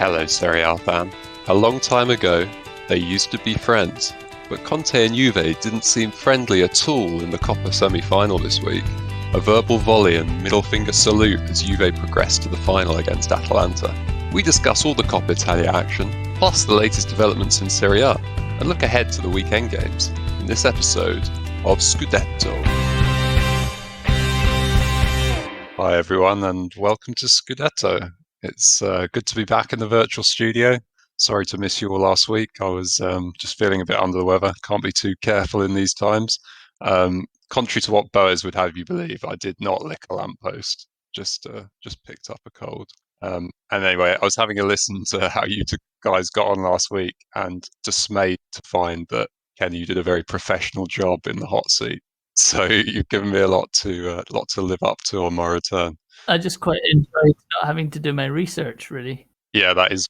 Hello, Serie A fan. A long time ago, they used to be friends, but Conte and Juve didn't seem friendly at all in the Coppa semi-final this week. A verbal volley and middle finger salute as Juve progressed to the final against Atalanta. We discuss all the Coppa Italia action, plus the latest developments in Serie A, and look ahead to the weekend games in this episode of Scudetto. Hi everyone, and welcome to Scudetto. It's good to be back in the virtual studio. Sorry to miss you all last week. I was just feeling a bit under the weather. Can't be too careful in these times. Contrary to what Boaz would have you believe, I did not lick a lamppost. Just picked up a cold. And anyway, I was having a listen to how you two guys got on last week, and dismayed to find that Kenny, you did a very professional job in the hot seat. So you've given me a lot to live up to on my return. I just quite enjoyed not having to do my research, really. Yeah, that is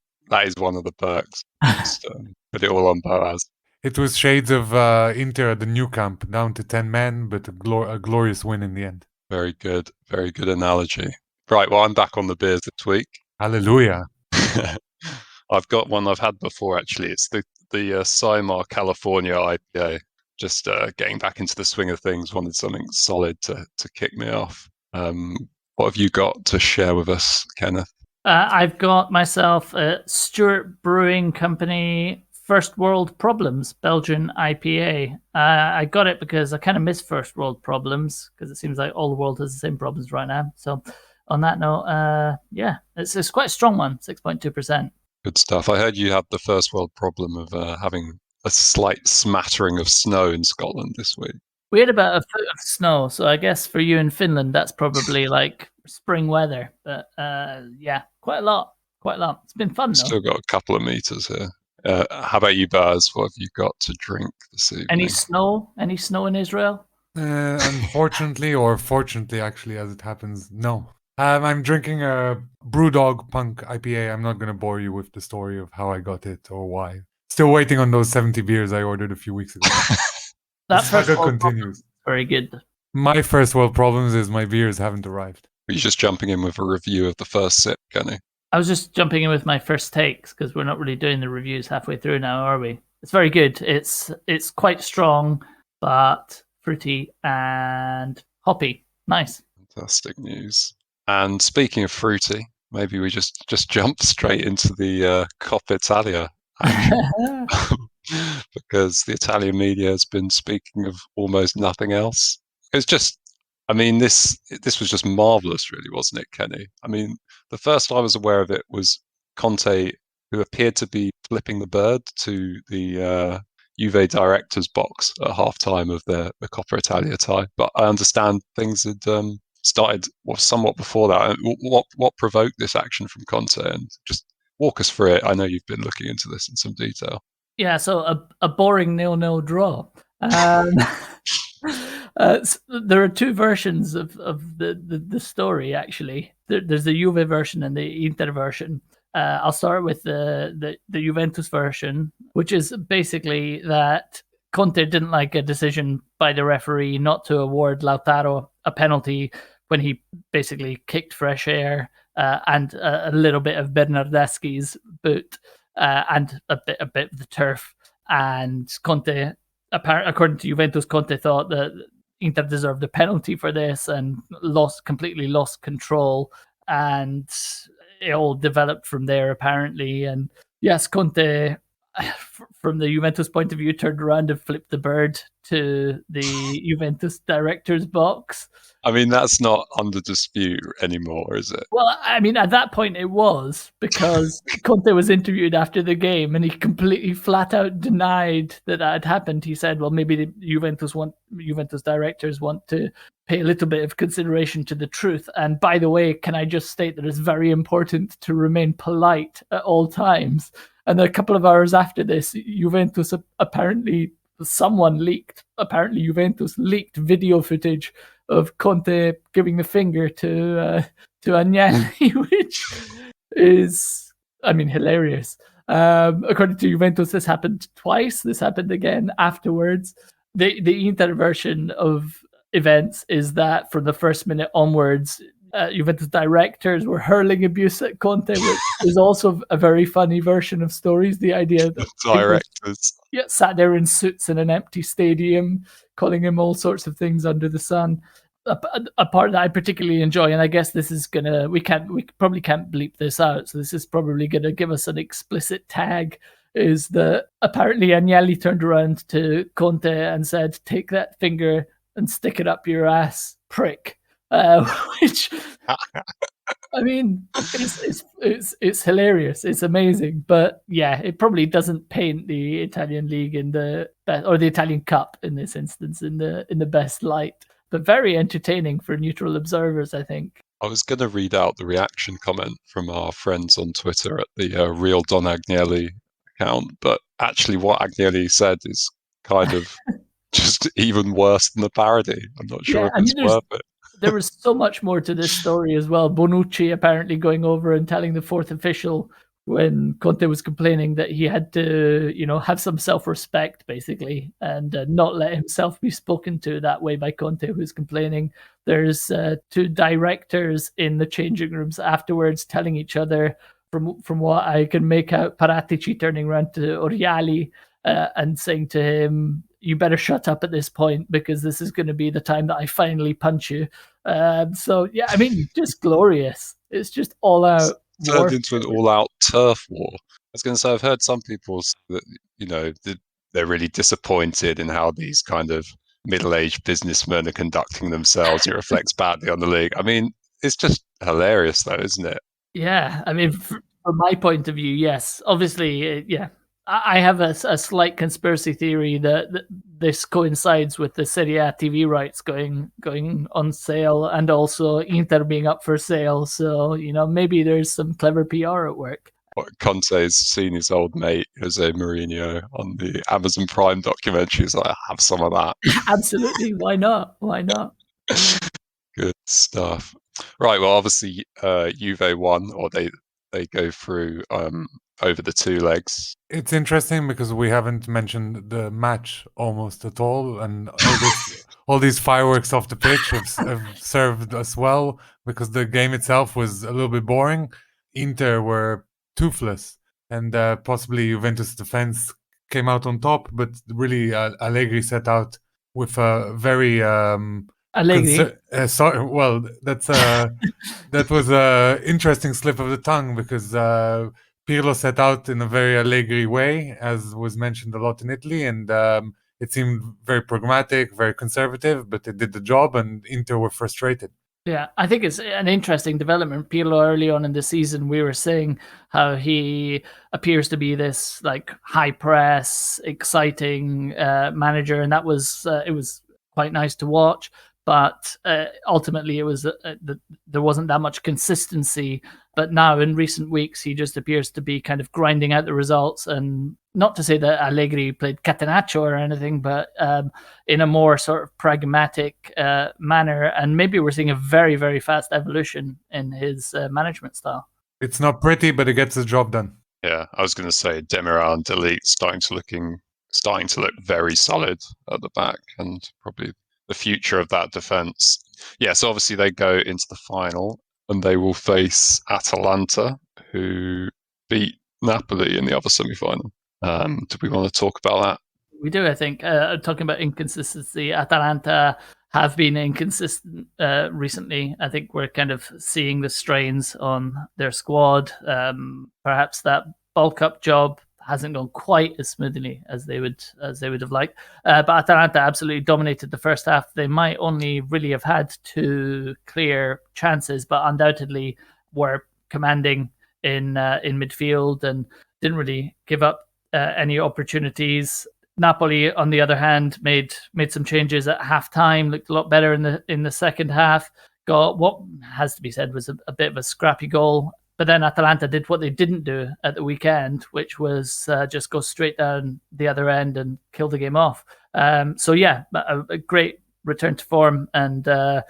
one of the perks. Just put it all on Boaz. It was shades of Inter at the new camp, down to 10 men, but a glorious win in the end. Very good analogy. Right, well, I'm back on the beers this week. Hallelujah. I've got one I've had before, actually. It's the Symar California IPA. Just getting back into the swing of things, wanted something solid to kick me off. What have you got to share with us, Kenneth? I've got myself a Stewart Brewing Company First World Problems Belgian IPA. I got it because I kind of miss First World Problems, because it seems like all the world has the same problems right now. So on that note, it's quite a strong one, 6.2%. Good stuff. I heard you had the first world problem of having a slight smattering of snow in Scotland this week. We had about a foot of snow, so I guess for you in Finland, that's probably like spring weather. But quite a lot. It's been fun, though. Still got a couple of meters here. How about you, Baz? What have you got to drink this evening? Any snow? Any snow in Israel? Unfortunately, or fortunately, actually, as it happens, no. I'm drinking a Brewdog Punk IPA. I'm not going to bore you with the story of how I got it or why. Still waiting on those 70 beers I ordered a few weeks ago. That saga continues. Very good. My first world problems is my beers haven't arrived. Are you just jumping in with a review of the first sip, Kenny? I was just jumping in with my first takes, because we're not really doing the reviews halfway through now, are we? It's very good. It's quite strong, but fruity and hoppy. Nice. Fantastic news. And speaking of fruity, maybe we just jump straight into the Coppa Italia action. Because the Italian media has been speaking of almost nothing else. It's just, I mean, this was just marvellous, really, wasn't it, Kenny? I mean, the first I was aware of it was Conte, who appeared to be flipping the bird to the Juve director's box at half-time of the Coppa Italia tie. But I understand things had started somewhat before that. What provoked this action from Conte? And just walk us through it. I know you've been looking into this in some detail. Yeah, so a boring 0-0 draw. There are two versions of the story, actually. There's the Juve version and the Inter version. I'll start with the Juventus version, which is basically that Conte didn't like a decision by the referee not to award Lautaro a penalty when he basically kicked fresh air and a little bit of Bernardeschi's boot. And a bit of the turf. And Conte, according to Juventus, Conte thought that Inter deserved a penalty for this and completely lost control. And it all developed from there, apparently. And yes, Conte, from the Juventus point of view, turned around and flipped the bird to the Juventus director's box. I mean, that's not under dispute anymore, is it? Well, I mean, at that point it was, because Conte was interviewed after the game and he completely flat out denied that had happened. He said, well, maybe the Juventus directors want to pay a little bit of consideration to the truth. And by the way, can I just state that it's very important to remain polite at all times? And a couple of hours after this, Juventus apparently leaked video footage of Conte giving the finger to Agnelli, which is, I mean, hilarious. According to Juventus, this happened twice. This happened again afterwards. The Inter version of events is that from the first minute onwards, Juventus directors were hurling abuse at Conte, which is also a very funny version of stories. The idea that Directors. sat there in suits in an empty stadium, calling him all sorts of things under the sun. A part that I particularly enjoy, and I guess this is we probably can't bleep this out, so this is probably gonna give us an explicit tag, is that apparently Agnelli turned around to Conte and said, "Take that finger and stick it up your ass, prick," which I mean, it's hilarious. It's amazing, but yeah, it probably doesn't paint the Italian league or the Italian Cup in this instance in the best light. But very entertaining for neutral observers, I think. I was going to read out the reaction comment from our friends on Twitter at the Real Don Agnelli account, but actually what Agnelli said is kind of just even worse than the parody. I'm not sure if it's worth it. There was so much more to this story as well. Bonucci apparently going over and telling the fourth official when Conte was complaining that he had to, have some self-respect, basically, and not let himself be spoken to that way by Conte, who's complaining. There's two directors in the changing rooms afterwards telling each other, from what I can make out, Paratici turning around to Oriali and saying to him, "You better shut up at this point because this is going to be the time that I finally punch you." So, yeah, I mean, just glorious. It's just all out. Turned into an all-out turf war. I was going to say, I've heard some people say that, they're really disappointed in how these kind of middle-aged businessmen are conducting themselves. It reflects badly on the league. I mean, it's just hilarious, though, isn't it? Yeah, I mean, from my point of view, yes. Obviously, yeah. I have a slight conspiracy theory that this coincides with the Serie A TV rights going on sale and also Inter being up for sale. So, maybe there's some clever PR at work. Conte's seen his old mate, Jose Mourinho, on the Amazon Prime documentary. He's like, have some of that. Absolutely. Why not? Why not? Good stuff. Right. Well, obviously, Juve won, or they go through over the two legs. It's interesting because we haven't mentioned the match almost at all, and all these fireworks off the pitch have served us well because the game itself was a little bit boring. Inter were toothless, and possibly Juventus' defense came out on top, but really Allegri set out with a very Allegri. Sorry, well, that was a interesting slip of the tongue because Pirlo set out in a very Allegri way, as was mentioned a lot in Italy, and it seemed very pragmatic, very conservative, but it did the job, and Inter were frustrated. Yeah, I think it's an interesting development. Pirlo, early on in the season, we were saying how he appears to be this like high press, exciting manager, and that was it was quite nice to watch. But ultimately, it was there wasn't that much consistency. But now, in recent weeks, he just appears to be kind of grinding out the results. And not to say that Allegri played catenaccio or anything, but in a more sort of pragmatic manner. And maybe we're seeing a very, very fast evolution in his management style. It's not pretty, but it gets the job done. Yeah, I was going to say Demiral and Delete starting to look very solid at the back, and probably the future of that defense. Yeah, so obviously they go into the final and they will face Atalanta, who beat Napoli in the other semi-final. Do we want to talk about that? We do, I think. Talking about inconsistency, Atalanta have been inconsistent recently. I think we're kind of seeing the strains on their squad. Perhaps that bulk up job hasn't gone quite as smoothly as they would have liked. But Atalanta absolutely dominated the first half. They might only really have had two clear chances, but undoubtedly were commanding in midfield and didn't really give up any opportunities. Napoli, on the other hand, made some changes at halftime. Looked a lot better in the second half. Got what has to be said was a bit of a scrappy goal. But then Atalanta did what they didn't do at the weekend, which was just go straight down the other end and kill the game off. So yeah, a great return to form, and I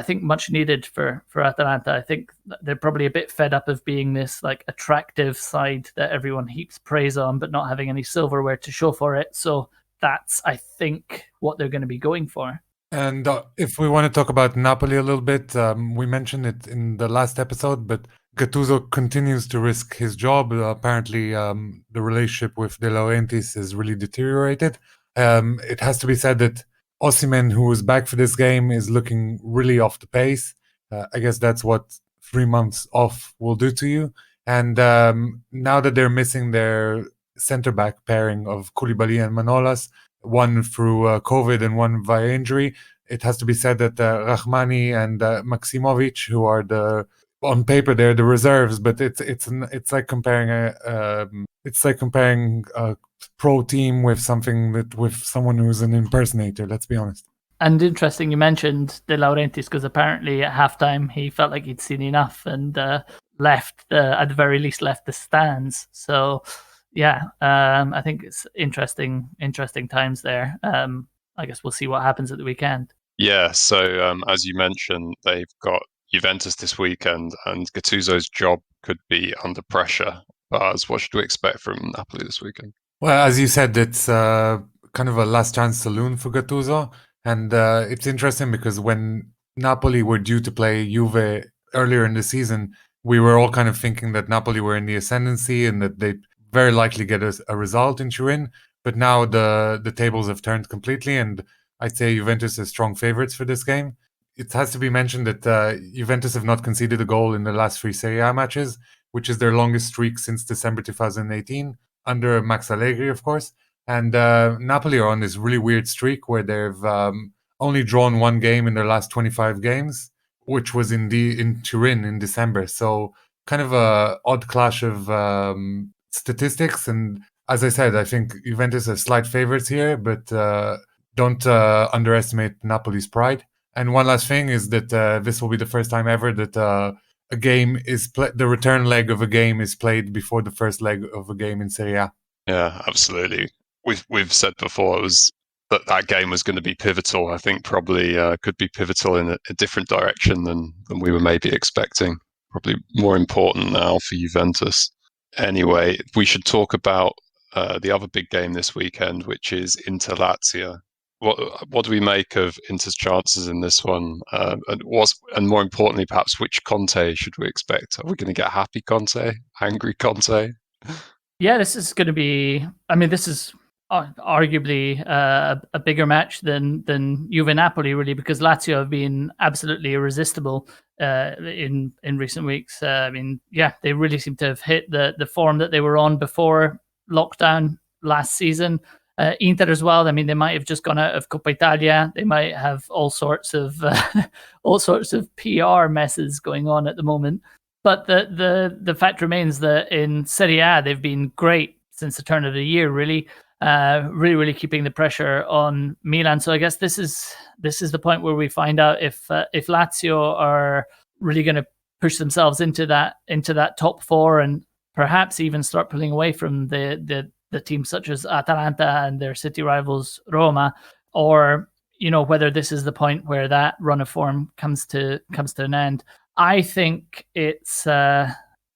think much needed for Atalanta. I think they're probably a bit fed up of being this like attractive side that everyone heaps praise on, but not having any silverware to show for it. So that's, I think, what they're going to be going for. And if we want to talk about Napoli a little bit, we mentioned it in the last episode, but Gattuso continues to risk his job. Apparently, the relationship with De Laurentiis is really deteriorated. It has to be said that Osimhen, who is back for this game, is looking really off the pace. I guess that's what 3 months off will do to you. And now that they're missing their centre-back pairing of Koulibaly and Manolas, one through COVID and one via injury, it has to be said that Rahmani and Maximovic, who are on paper they're the reserves, but it's like comparing a pro team with someone who's an impersonator. Let's be honest. And interesting, you mentioned De Laurentiis because apparently at halftime he felt like he'd seen enough and left, at the very least, left the stands. So yeah, I think it's interesting times there. I guess we'll see what happens at the weekend. Yeah, so as you mentioned, they've got Juventus this weekend, and Gattuso's job could be under pressure. Baz, what should we expect from Napoli this weekend? Well, as you said, it's kind of a last chance saloon for Gattuso, and it's interesting because when Napoli were due to play Juve earlier in the season, we were all kind of thinking that Napoli were in the ascendancy and that they'd very likely get a result in Turin. But now the tables have turned completely, and I'd say Juventus is strong favorites for this game. It has to be mentioned that Juventus have not conceded a goal in the last 3 Serie A matches, which is their longest streak since December 2018, under Max Allegri, of course. And Napoli are on this really weird streak where they've only drawn 1 game in their last 25 games, which was in Turin in December. So kind of a odd clash of statistics. And as I said, I think Juventus are slight favorites here, but don't underestimate Napoli's pride. And one last thing is that this will be the first time ever that a game is the return leg of a game is played before the first leg of a game in Serie A. Yeah, absolutely. We've said before it was that game was going to be pivotal. I think probably could be pivotal in a different direction than we were maybe expecting. Probably more important now for Juventus. Anyway, we should talk about the other big game this weekend, which is Inter Lazio. What do we make of Inter's chances in this one? And more importantly, perhaps, which Conte should we expect? Are we going to get happy Conte, angry Conte? Yeah, this is going to be. I mean, this is arguably a bigger match than Juve Napoli, really, because Lazio have been absolutely irresistible in recent weeks. I mean, yeah, they really seem to have hit the form that they were on before lockdown last season. Inter as well. I mean, they might have just gone out of Coppa Italia. They might have all sorts of PR messes going on at the moment. But the fact remains that in Serie A they've been great since the turn of the year. Really keeping the pressure on Milan. So I guess this is the point where we find out if Lazio are really going to push themselves into that top 4 and perhaps even start pulling away from the teams such as Atalanta and their city rivals Roma, or whether this is the point where that run of form comes to an end. I think it's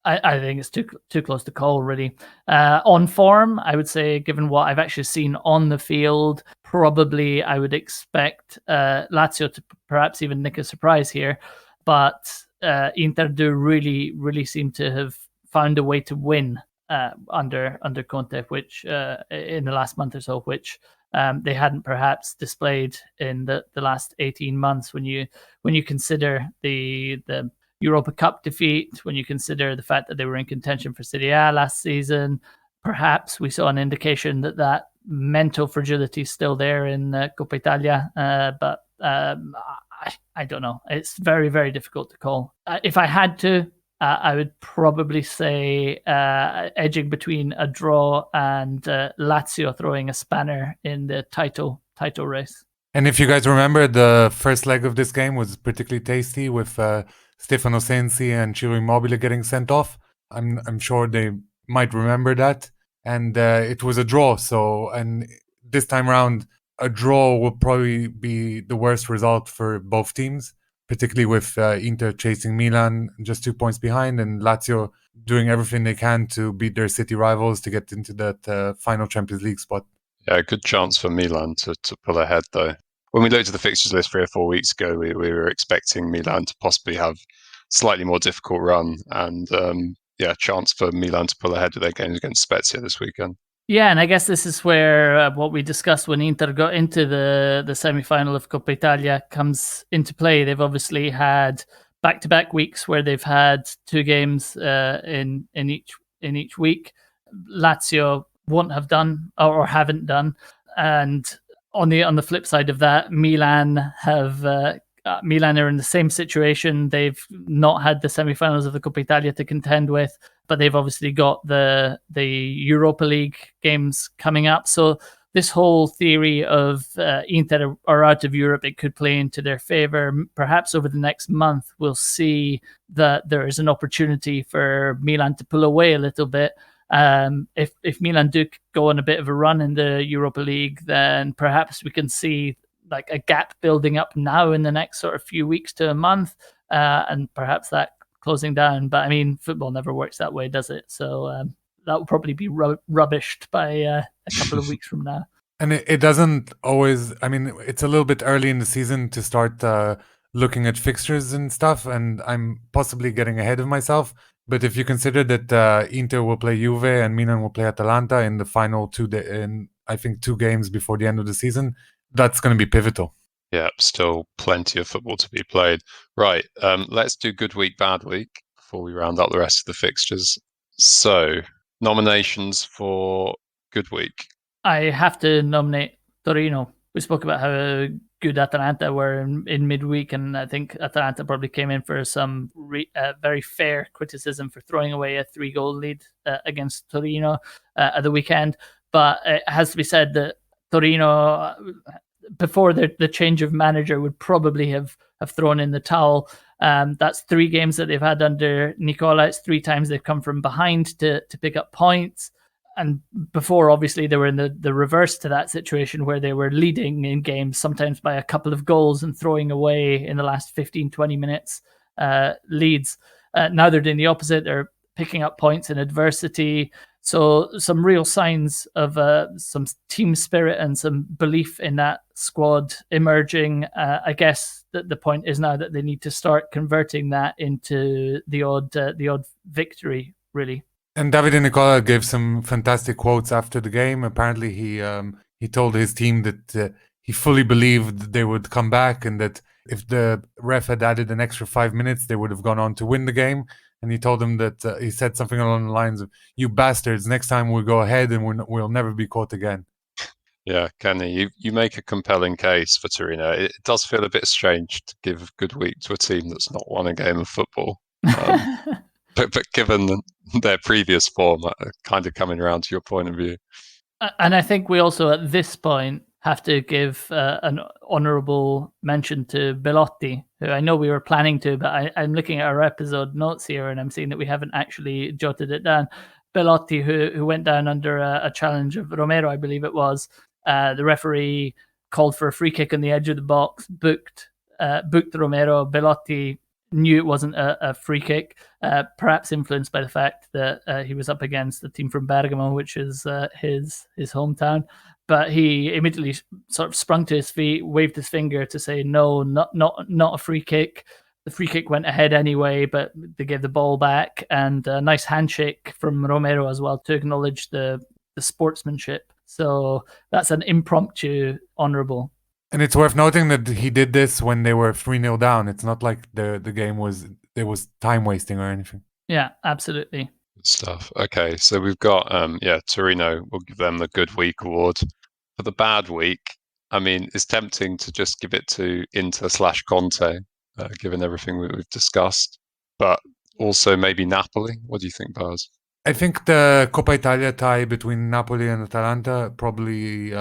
I think it's too close to call, really. On form, I would say, given what I've actually seen on the field, probably I would expect Lazio to perhaps even nick a surprise here. But Inter do really seem to have found a way to win under Conte, which in the last month or so, which they hadn't perhaps displayed in the last 18 months. When you consider the Europa Cup defeat, when you consider the fact that they were in contention for Serie A last season, perhaps we saw an indication that mental fragility is still there in Coppa Italia. But I don't know. It's very, very difficult to call. If I had to, I would probably say edging between a draw and Lazio throwing a spanner in the title race. And if you guys remember, the first leg of this game was particularly tasty with Stefano Sensi and Ciro Immobile getting sent off. I'm sure they might remember that. And it was a draw. And this time around, a draw will probably be the worst result for both teams, particularly with Inter chasing Milan just 2 points behind and Lazio doing everything they can to beat their city rivals to get into that final Champions League spot. Yeah, good chance for Milan to pull ahead, though. when we looked at the fixtures list 3 or 4 weeks ago, we were expecting Milan to possibly have slightly more difficult run and chance for Milan to pull ahead with their games against Spezia this weekend. Yeah, and I guess this is where what we discussed when Inter got into the semi-final of Coppa Italia comes into play. They've obviously had back-to-back weeks where they've had 2 games in each week. Lazio won't have done or haven't done, and on the flip side of that, Milan are in the same situation. They've not had the semi-finals of the Coppa Italia to contend with, but they've obviously got the Europa League games coming up. So this whole theory of Inter are out of Europe, it could play into their favor. Perhaps over the next month, we'll see that there is an opportunity for Milan to pull away a little bit. If Milan do go on a bit of a run in the Europa League, then perhaps we can see like a gap building up now in the next sort of few weeks to a month, and perhaps that closing down. But I mean, football never works that way, does it? So that will probably be rubbished by a couple of weeks from now. And it doesn't always, I mean, it's a little bit early in the season to start looking at fixtures and stuff, and I'm possibly getting ahead of myself. But if you consider that Inter will play Juve and Milan will play Atalanta in the final 2 games before the end of the season, that's going to be pivotal. Yeah, still plenty of football to be played. Right, let's do good week, bad week before we round up the rest of the fixtures. So, nominations for good week. I have to nominate Torino. We spoke about how good Atalanta were in midweek, and I think Atalanta probably came in for some very fair criticism for throwing away a 3-goal lead against Torino at the weekend. But it has to be said that Torino, before the change of manager, would probably have thrown in the towel. That's 3 games that they've had under Nicola. It's 3 times they've come from behind to pick up points. And before, obviously, they were in the reverse to that situation where they were leading in games, sometimes by a couple of goals and throwing away in the last 15, 20 minutes leads. Now they're doing the opposite. They're picking up points in adversity. So some real signs of some team spirit and some belief in that squad emerging. I guess that the point is now that they need to start converting that into the odd victory, really. And Davide Nicola gave some fantastic quotes after the game. Apparently, he told his team that he fully believed they would come back, and that if the ref had added an extra 5 minutes, they would have gone on to win the game. And he told them that he said something along the lines of, "You bastards! Next time we'll go ahead, and we'll never be caught again." Yeah, Kenny, you make a compelling case for Torino. It does feel a bit strange to give good week to a team that's not won a game of football. But given their previous form, kind of coming around to your point of view. And I think we also, at this point, have to give an honourable mention to Belotti, who I know we were planning to, but I'm looking at our episode notes here and I'm seeing that we haven't actually jotted it down. Belotti, who went down under a challenge of Romero, I believe it was. The referee called for a free kick on the edge of the box, booked Romero. Belotti knew it wasn't a free kick, perhaps influenced by the fact that he was up against a team from Bergamo, which is his hometown. But he immediately sort of sprung to his feet, waved his finger to say, no, not a free kick. The free kick went ahead anyway, but they gave the ball back, and a nice handshake from Romero as well to acknowledge the sportsmanship. So that's an impromptu honourable. And it's worth noting that he did this when they were 3-0 down. It's not like the game was time wasting or anything. Yeah, absolutely. Good stuff. Okay, so we've got Torino. We'll give them the good week award. For the bad week, I mean, it's tempting to just give it to Inter/Conte, given everything we've discussed. But also maybe Napoli. What do you think, Boaz? I think the Coppa Italia tie between Napoli and Atalanta probably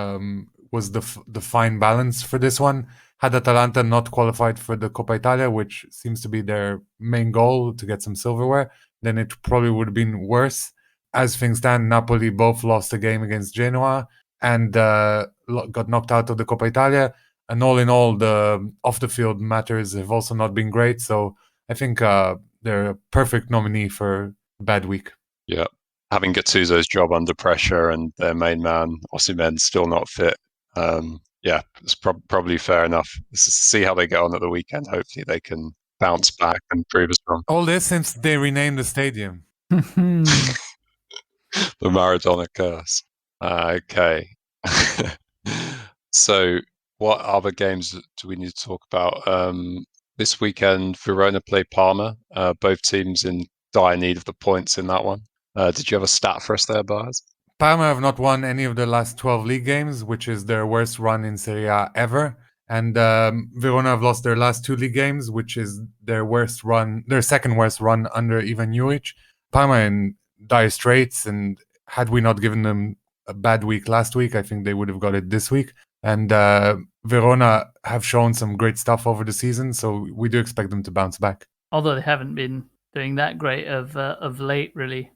was the fine balance for this one. Had Atalanta not qualified for the Coppa Italia, which seems to be their main goal to get some silverware, then it probably would have been worse. As things stand, Napoli both lost a game against Genoa and got knocked out of the Coppa Italia. And all in all, the off-the-field matters have also not been great. So I think they're a perfect nominee for bad week. Yeah. Having Gattuso's job under pressure and their main man, Osimhen, still not fit. Yeah, it's probably fair enough. Let's see how they get on at the weekend. Hopefully they can bounce back and prove us wrong. All this since they renamed the stadium. The Maradona curse. Okay. So what other games do we need to talk about? This weekend, Verona play Parma. Both teams in dire need of the points in that one. Did you have a stat for us there, Boaz? Parma have not won any of the last 12 league games, which is their worst run in Serie A ever. And Verona have lost their last 2 league games, which is their second worst run under Ivan Juric. Parma in dire straits, and had we not given them a bad week last week, I think they would have got it this week. And Verona have shown some great stuff over the season, so we do expect them to bounce back. Although they haven't been doing that great of late, really.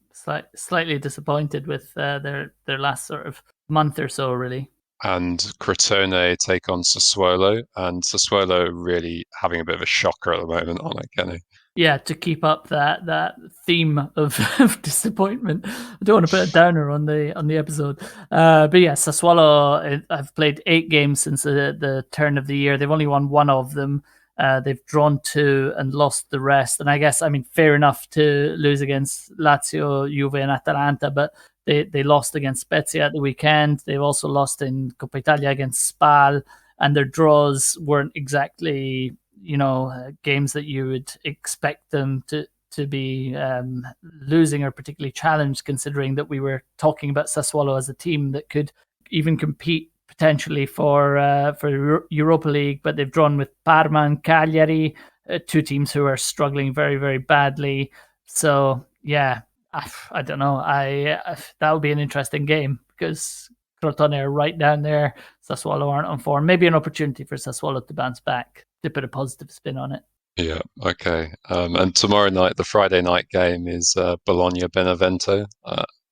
Slightly disappointed with their last sort of month or so, really. And Crotone take on Sassuolo, and Sassuolo really having a bit of a shocker at the moment, aren't they, Kenny? Yeah, to keep up that theme of disappointment. I don't want to put a downer on the episode, but yeah, Sassuolo have played 8 games since the turn of the year. They've only won 1 of them. They've drawn 2 and lost the rest. And I guess, I mean, fair enough to lose against Lazio, Juve, and Atalanta, but they lost against Spezia at the weekend. They've also lost in Coppa Italia against Spal, and their draws weren't exactly, games that you would expect them to be losing or particularly challenged, considering that we were talking about Sassuolo as a team that could even compete potentially for Europa League, but they've drawn with Parma and Cagliari, 2 teams who are struggling very, very badly. So yeah, I don't know. That'll be an interesting game because Crotone are right down there. Sassuolo aren't on form. Maybe an opportunity for Sassuolo to bounce back, to put a positive spin on it. Yeah, okay. And tomorrow night, the Friday night game is Bologna-Benevento.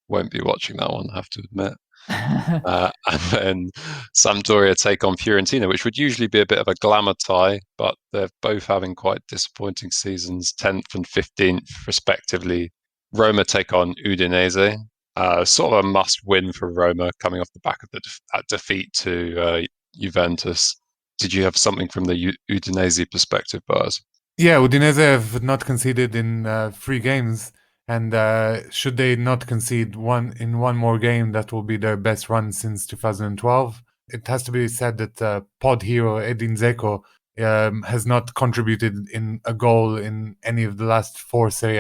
Won't be watching that one, I have to admit. And then Sampdoria take on Fiorentina, which would usually be a bit of a glamour tie, but they're both having quite disappointing seasons, 10th and 15th respectively. Roma take on Udinese, sort of a must-win for Roma, coming off the back of that defeat to Juventus. Did you have something from the Udinese perspective, Bars? Yeah, Udinese have not conceded in 3 games. And should they not concede one more game, that will be their best run since 2012. It has to be said that pod hero Edin Dzeko has not contributed in a goal in any of his last 4 Serie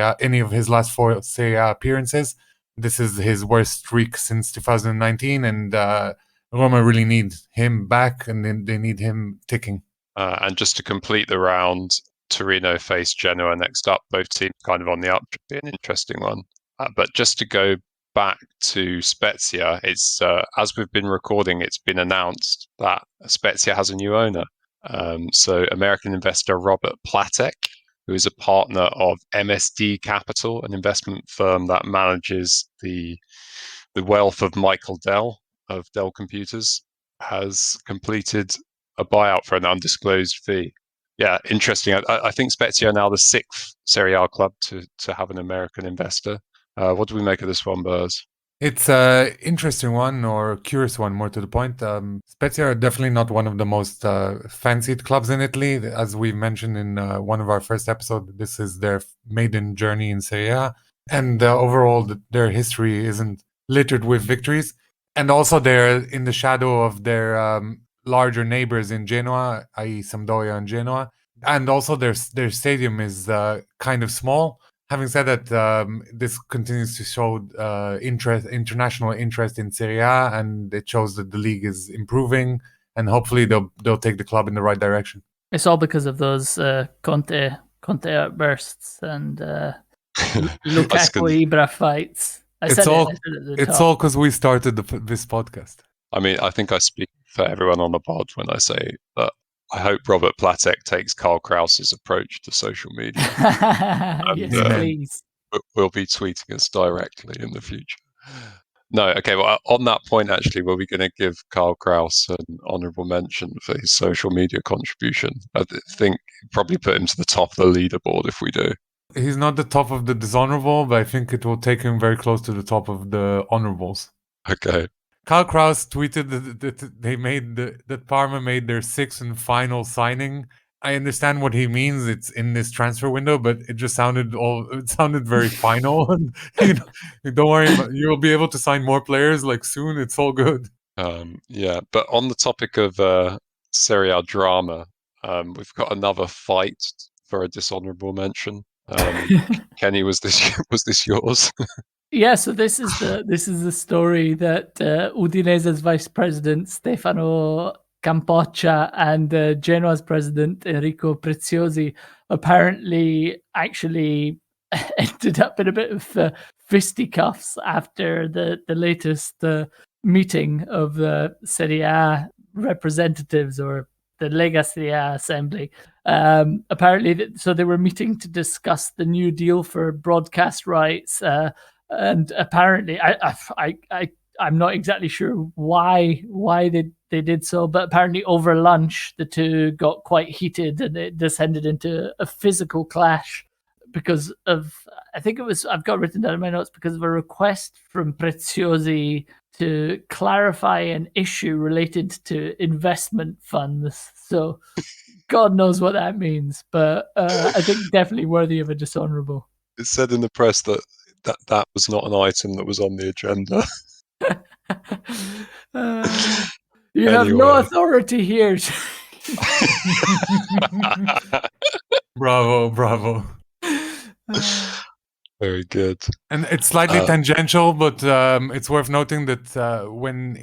A appearances. This is his worst streak since 2019, and Roma really need him back, and they need him ticking. And just to complete the round, Torino face Genoa next up. Both teams kind of on the up. Should be an interesting one. But just to go back to Spezia, it's as we've been recording, it's been announced that Spezia has a new owner. So American investor Robert Platek, who is a partner of MSD Capital, an investment firm that manages the wealth of Michael Dell of Dell Computers, has completed a buyout for an undisclosed fee. Yeah, interesting. I think Spezia are now the 6th Serie A club to have an American investor. What do we make of this one, Burs? It's an interesting one, or curious one, more to the point. Spezia are definitely not one of the most fancied clubs in Italy. As we mentioned in one of our first episodes, this is their maiden journey in Serie A. And overall, their history isn't littered with victories. And also, they're in the shadow of their larger neighbors in Genoa, i.e. Sampdoria and Genoa. And also, their stadium is kind of small. Having said that, this continues to show international interest in Serie A, and it shows that the league is improving, and hopefully they'll take the club in the right direction. It's all because of those Conte outbursts and Lukaku Ibra fights. It's all because we started this podcast. I mean, I think I speak for everyone on the pod when I say that I hope Robert Platek takes Karl Kraus's approach to social media. Yes, please. We'll be tweeting us directly in the future. No, okay. Well, on that point, actually, were we going to give Karl Kraus an honourable mention for his social media contribution? I think probably put him to the top of the leaderboard if we do. He's not the top of the dishonourable, but I think it will take him very close to the top of the honourables. Okay. Karl Kraus tweeted that Parma made their sixth and final signing. I understand what he means. It's in this transfer window, but it just sounded very final. And, don't worry, you'll be able to sign more players like soon. It's all good. Yeah, but on the topic of Serie A drama, we've got another fight for a dishonourable mention. Kenny, was this yours? Yeah, so this is the story that Udinese's vice president Stefano Campoccia and Genoa's president Enrico Preziosi apparently actually ended up in a bit of fisticuffs after the latest meeting of the Serie A representatives, or the Lega Serie A assembly. Apparently, so they were meeting to discuss the new deal for broadcast rights. And apparently, I'm not exactly sure why they did so, but apparently over lunch the two got quite heated and it descended into a physical clash because of, I think it was, I've got written down in my notes, because of a request from Preziosi to clarify an issue related to investment funds. So God knows what that means, but I think definitely worthy of a dishonourable. It said in the press that was not an item that was on the agenda. You have no authority here. Bravo. Very good. And it's slightly tangential, but it's worth noting that when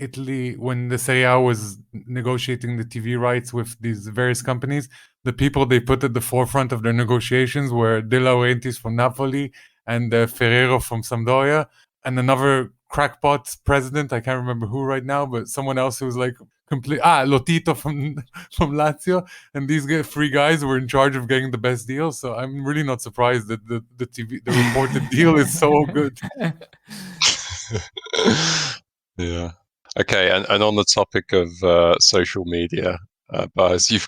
the Serie A was negotiating the TV rights with these various companies, the people they put at the forefront of their negotiations were De Laurentiis from Napoli and Ferrero from Sampdoria, and another crackpot president, I can't remember who right now, but someone else who was like Lotito from Lazio, and these three guys were in charge of getting the best deal. So I'm really not surprised that the reported deal is so good. Yeah. Okay, and on the topic of social media, Buzz, you've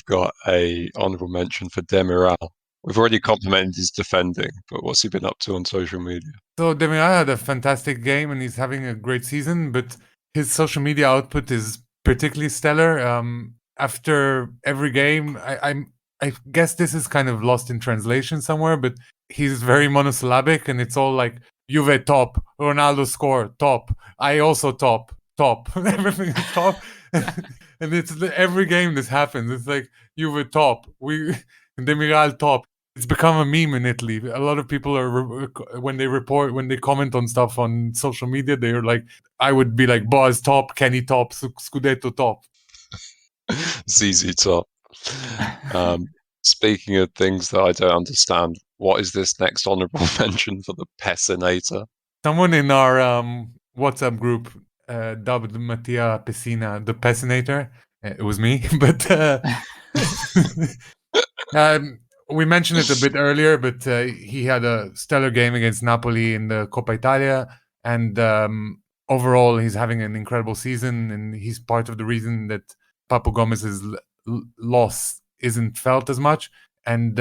got a honourable mention for Demiral. We've already complimented his defending, but what's he been up to on social media? So Demiral had a fantastic game and he's having a great season, but his social media output is particularly stellar. After every game, I guess this is kind of lost in translation somewhere, but he's very monosyllabic and it's all like Juve top, Ronaldo score top, I also top, everything is top. And it's every game this happens. It's like Juve top, Demiral top. It's become a meme in Italy. A lot of people are when they comment on stuff on social media, they're like, I would be like Boaz top, Kenny top, Scudetto top, ZZ top. Speaking of things that I don't understand, what is this next honourable mention for the Pessinator? Someone in our WhatsApp group dubbed Mattia Pessina the Pessinator. It was me, but we mentioned it a bit earlier, but he had a stellar game against Napoli in the Coppa Italia, and overall he's having an incredible season, and he's part of the reason that Papu Gomez's loss isn't felt as much, and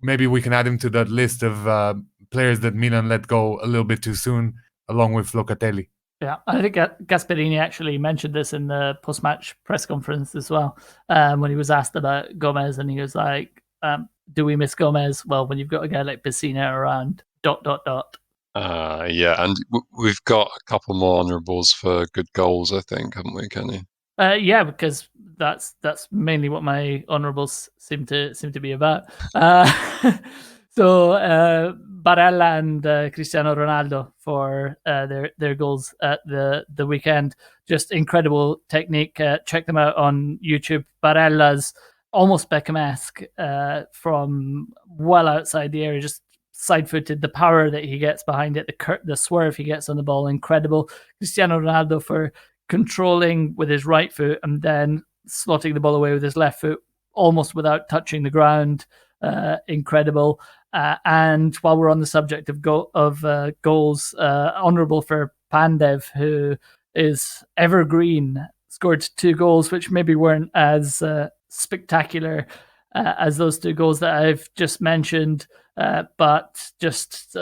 maybe we can add him to that list of players that Milan let go a little bit too soon, along with Locatelli. Yeah, I think Gasperini actually mentioned this in the post-match press conference as well, when he was asked about Gomez, and he was like, do we miss Gomez? Well, when you've got a guy like Pessina around, ... Yeah, and we've got a couple more honourables for good goals, I think, haven't we, Kenny? Yeah, because that's mainly what my honourables seem to be about. So Barella and Cristiano Ronaldo for their goals at the weekend. Just incredible technique. Check them out on YouTube. Barella's almost Beckham-esque from well outside the area, just side-footed. The power that he gets behind it, the swerve he gets on the ball, incredible. Cristiano Ronaldo for controlling with his right foot and then slotting the ball away with his left foot, almost without touching the ground. Incredible. And while we're on the subject of goals, honourable for Pandev, who is evergreen, scored 2 goals, which maybe weren't as spectacular as those 2 goals that I've just mentioned, but just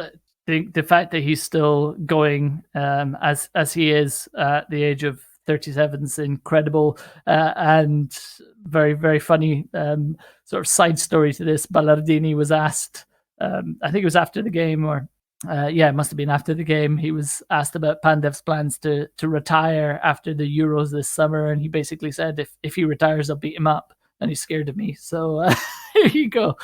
the fact that he's still going as he is at the age of 37 is incredible, and very, very funny sort of side story to this. Ballardini was asked, I think it was after the game, or it must have been after the game. He was asked about Pandev's plans to retire after the Euros this summer, and he basically said, if he retires, I'll beat him up, and he's scared of me. So here you go.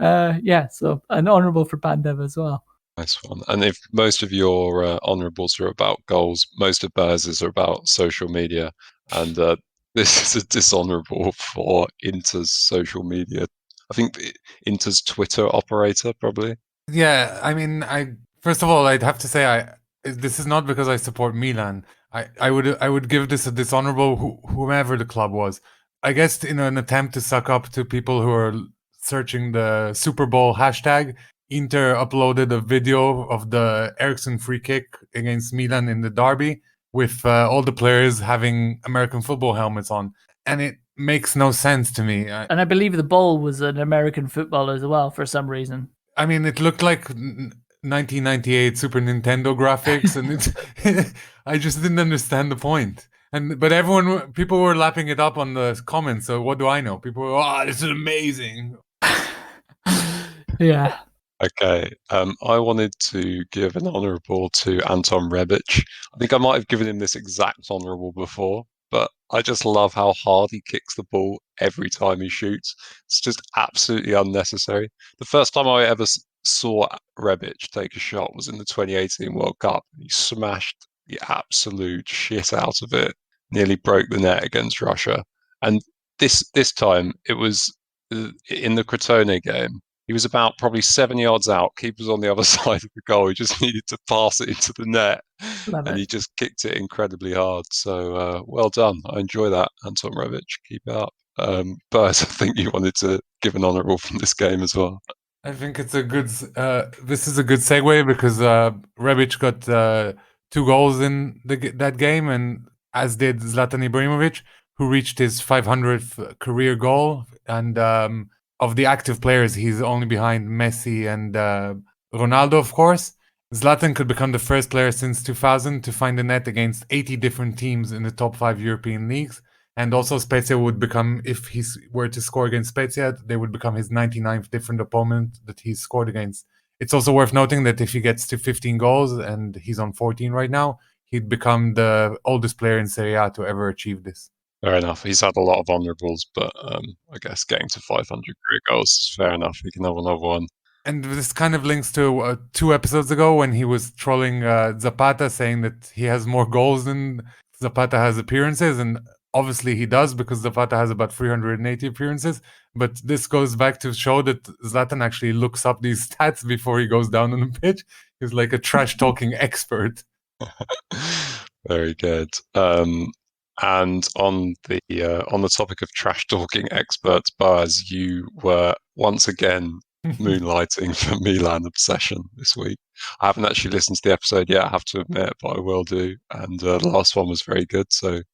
So an honourable for Pandev as well. Nice one. And if most of your honourables are about goals, most of Boaz's are about social media. And this is a dishonourable for Inter's social media. I think Inter's Twitter operator, probably. Yeah, I mean, first of all, I'd have to say this is not because I support Milan. I would give this a dishonourable whomever the club was. I guess in an attempt to suck up to people who are searching the Super Bowl hashtag, Inter uploaded a video of the Eriksen free kick against Milan in the derby with all the players having American football helmets on. And it makes no sense to me. And I believe the ball was an American football as well for some reason. I mean, it looked like 1998 Super Nintendo graphics, and I just didn't understand the point. But people were lapping it up on the comments. So what do I know? People were, this is amazing. Yeah. Okay, I wanted to give an honourable to Anton Rebic. I think I might have given him this exact honourable before, but I just love how hard he kicks the ball every time he shoots. It's just absolutely unnecessary. The first time I ever saw Rebic take a shot was in the 2018 World Cup. He smashed the absolute shit out of it, nearly broke the net against Russia. And this time, it was in the Crotone game. He was about probably 7 yards out. Keeper's on the other side of the goal. He just needed to pass it into the net. He just kicked it incredibly hard. So well done. I enjoy that, Anton Rebic. Keep it up. But I think you wanted to give an honourable from this game as well. I think it's a good. This is a good segue because Rebic got 2 goals in that game, and as did Zlatan Ibrahimovic, who reached his 500th career goal. And of the active players, he's only behind Messi and Ronaldo, of course. Zlatan could become the first player since 2000 to find a net against 80 different teams in the top 5 European leagues. And also Spezia would become, if he were to score against Spezia, they would become his 99th different opponent that he's scored against. It's also worth noting that if he gets to 15 goals, and he's on 14 right now, he'd become the oldest player in Serie A to ever achieve this. Fair enough. He's had a lot of honourables, but I guess getting to 500 career goals is fair enough. He can have another one. And this kind of links to 2 episodes ago when he was trolling Zapata, saying that he has more goals than Zapata has appearances. And obviously he does, because Zapata has about 380 appearances. But this goes back to show that Zlatan actually looks up these stats before he goes down on the pitch. He's like a trash-talking expert. Very good. And on the topic of trash talking experts, Boaz, you were once again moonlighting for Milan obsession this week. I haven't actually listened to the episode yet, I have to admit, but I will do. And the last one was very good. So if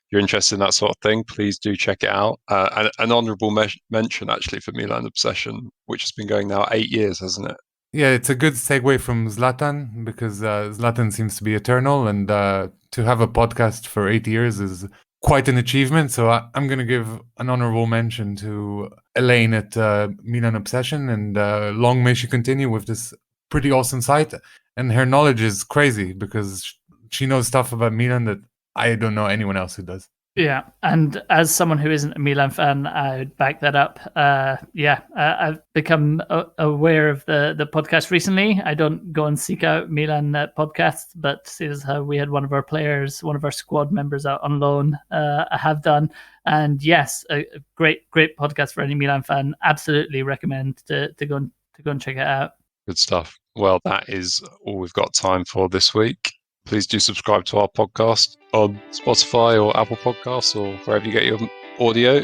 you're interested in that sort of thing, please do check it out. An honourable mention actually for Milan obsession, which has been going now 8 years, hasn't it? Yeah, it's a good segue from Zlatan, because Zlatan seems to be eternal, and to have a podcast for 8 years is quite an achievement. So I'm going to give an honourable mention to Elaine at Milan Obsession, and long may she continue with this pretty awesome site. And her knowledge is crazy, because she knows stuff about Milan that I don't know anyone else who does. Yeah, and as someone who isn't a Milan fan, I would back that up. I've become aware of the podcast recently. I don't go and seek out Milan podcasts, but seeing how we had one of our squad members out on loan, I have done. And yes, a great podcast for any Milan fan. Absolutely recommend to go and check it out. Good stuff. Well, that is all we've got time for this week. Please do subscribe to our podcast on Spotify or Apple Podcasts or wherever you get your audio.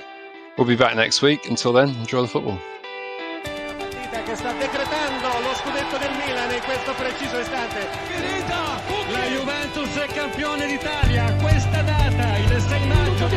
We'll be back next week. Until then, enjoy the football. Che sta decretando lo scudetto del Milan in questo preciso istante. La Juventus è campione d'Italia. Questa data, il 6 maggio.